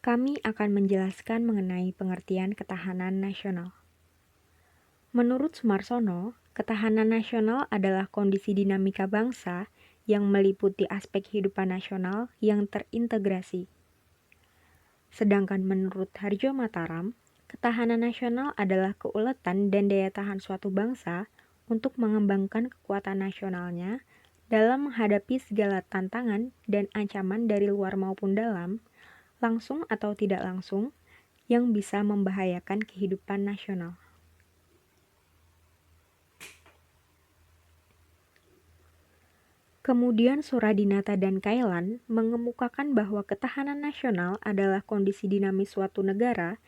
Kami akan menjelaskan mengenai pengertian ketahanan nasional. Menurut Sumarsono, ketahanan nasional adalah kondisi dinamika bangsa yang meliputi aspek kehidupan nasional yang terintegrasi. Sedangkan menurut Harjo Mataram, ketahanan nasional adalah keuletan dan daya tahan suatu bangsa untuk mengembangkan kekuatan nasionalnya dalam menghadapi segala tantangan dan ancaman dari luar maupun dalam, langsung atau tidak langsung, yang bisa membahayakan kehidupan nasional. Kemudian Suradinata dan Kailan mengemukakan bahwa ketahanan nasional adalah kondisi dinamis suatu negara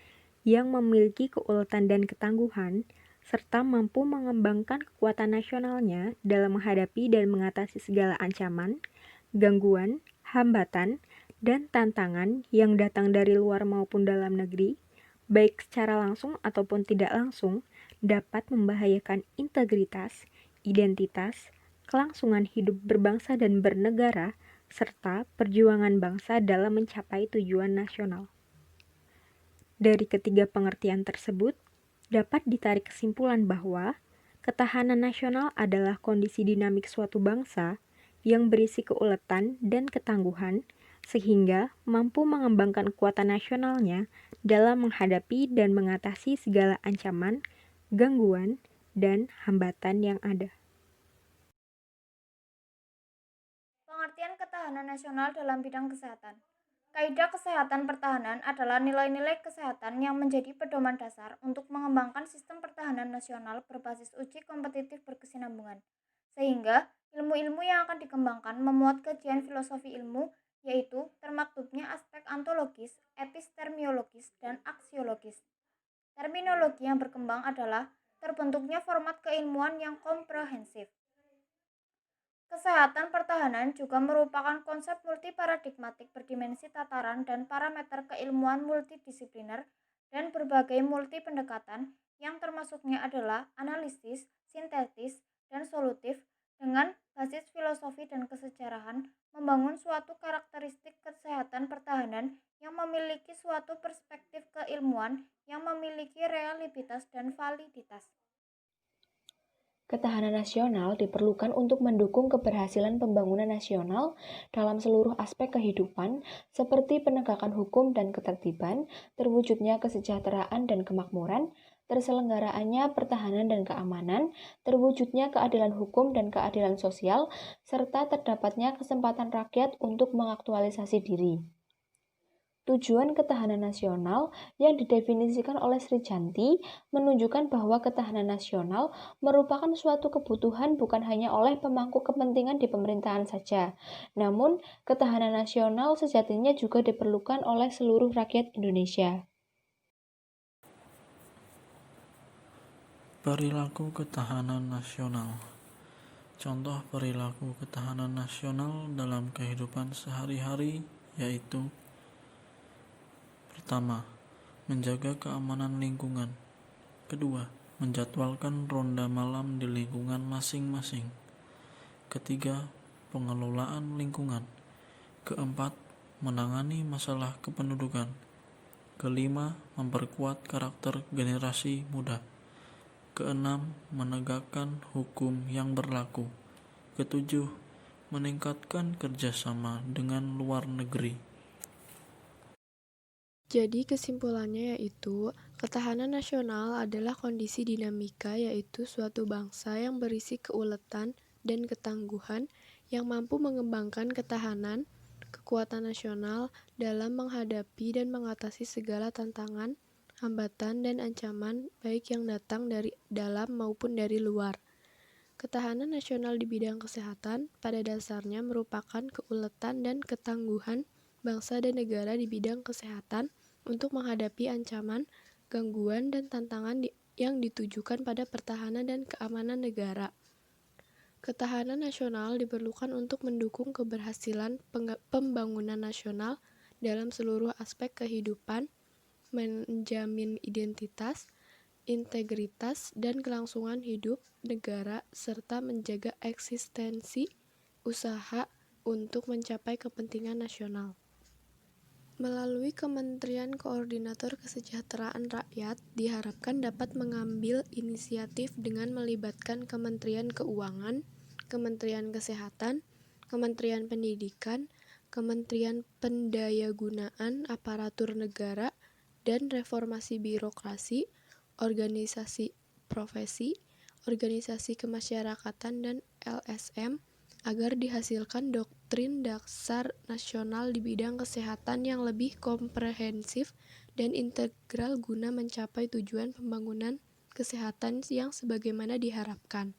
yang memiliki keuletan dan ketangguhan, serta mampu mengembangkan kekuatan nasionalnya dalam menghadapi dan mengatasi segala ancaman, gangguan, hambatan, dan tantangan yang datang dari luar maupun dalam negeri, baik secara langsung ataupun tidak langsung, dapat membahayakan integritas, identitas, kelangsungan hidup berbangsa dan bernegara, serta perjuangan bangsa dalam mencapai tujuan nasional. Dari ketiga pengertian tersebut, dapat ditarik kesimpulan bahwa ketahanan nasional adalah kondisi dinamik suatu bangsa yang berisi keuletan dan ketangguhan, sehingga mampu mengembangkan kekuatan nasionalnya dalam menghadapi dan mengatasi segala ancaman, gangguan, dan hambatan yang ada. Pengertian ketahanan nasional dalam bidang kesehatan. Kaidah kesehatan pertahanan adalah nilai-nilai kesehatan yang menjadi pedoman dasar untuk mengembangkan sistem pertahanan nasional berbasis uji kompetitif berkesinambungan. Sehingga ilmu-ilmu yang akan dikembangkan memuat kajian filosofi ilmu, yaitu termaktubnya aspek ontologis, epistemologis, dan aksiologis. Terminologi yang berkembang adalah terbentuknya format keilmuan yang komprehensif. Kesehatan pertahanan juga merupakan konsep multiparadigmatik berdimensi tataran dan parameter keilmuan multidisipliner dan berbagai multi pendekatan yang termasuknya adalah analisis, sintetis, dan solutif dengan basis filosofi dan kesejarahan membangun suatu karakteristik kesehatan pertahanan yang memiliki suatu perspektif keilmuan yang memiliki realitas dan validitas. Ketahanan nasional diperlukan untuk mendukung keberhasilan pembangunan nasional dalam seluruh aspek kehidupan, seperti penegakan hukum dan ketertiban, terwujudnya kesejahteraan dan kemakmuran, terselenggaraannya pertahanan dan keamanan, terwujudnya keadilan hukum dan keadilan sosial, serta terdapatnya kesempatan rakyat untuk mengaktualisasi diri. Tujuan ketahanan nasional yang didefinisikan oleh Sri Janti menunjukkan bahwa ketahanan nasional merupakan suatu kebutuhan bukan hanya oleh pemangku kepentingan di pemerintahan saja, namun ketahanan nasional sejatinya juga diperlukan oleh seluruh rakyat Indonesia. Perilaku ketahanan nasional. Contoh perilaku ketahanan nasional dalam kehidupan sehari-hari yaitu: pertama, menjaga keamanan lingkungan. Kedua, menjadwalkan ronda malam di lingkungan masing-masing. Ketiga, pengelolaan lingkungan. Keempat, menangani masalah kependudukan. Kelima, memperkuat karakter generasi muda. Keenam, menegakkan hukum yang berlaku. Ketujuh, meningkatkan kerjasama dengan luar negeri. Jadi kesimpulannya yaitu, ketahanan nasional adalah kondisi dinamika yaitu suatu bangsa yang berisi keuletan dan ketangguhan yang mampu mengembangkan ketahanan, kekuatan nasional dalam menghadapi dan mengatasi segala tantangan, hambatan, dan ancaman baik yang datang dari dalam maupun dari luar. Ketahanan nasional di bidang kesehatan pada dasarnya merupakan keuletan dan ketangguhan bangsa dan negara di bidang kesehatan untuk menghadapi ancaman, gangguan, dan tantangan yang ditujukan pada pertahanan dan keamanan negara. Ketahanan nasional diperlukan untuk mendukung keberhasilan pembangunan nasional dalam seluruh aspek kehidupan, menjamin identitas, integritas, dan kelangsungan hidup negara, serta menjaga eksistensi usaha untuk mencapai kepentingan nasional. Melalui Kementerian Koordinator Kesejahteraan Rakyat, diharapkan dapat mengambil inisiatif dengan melibatkan Kementerian Keuangan, Kementerian Kesehatan, Kementerian Pendidikan, Kementerian Pendayagunaan Aparatur Negara, dan Reformasi Birokrasi, organisasi profesi, organisasi kemasyarakatan, dan LSM, agar dihasilkan doktrin dasar nasional di bidang kesehatan yang lebih komprehensif dan integral guna mencapai tujuan pembangunan kesehatan yang sebagaimana diharapkan.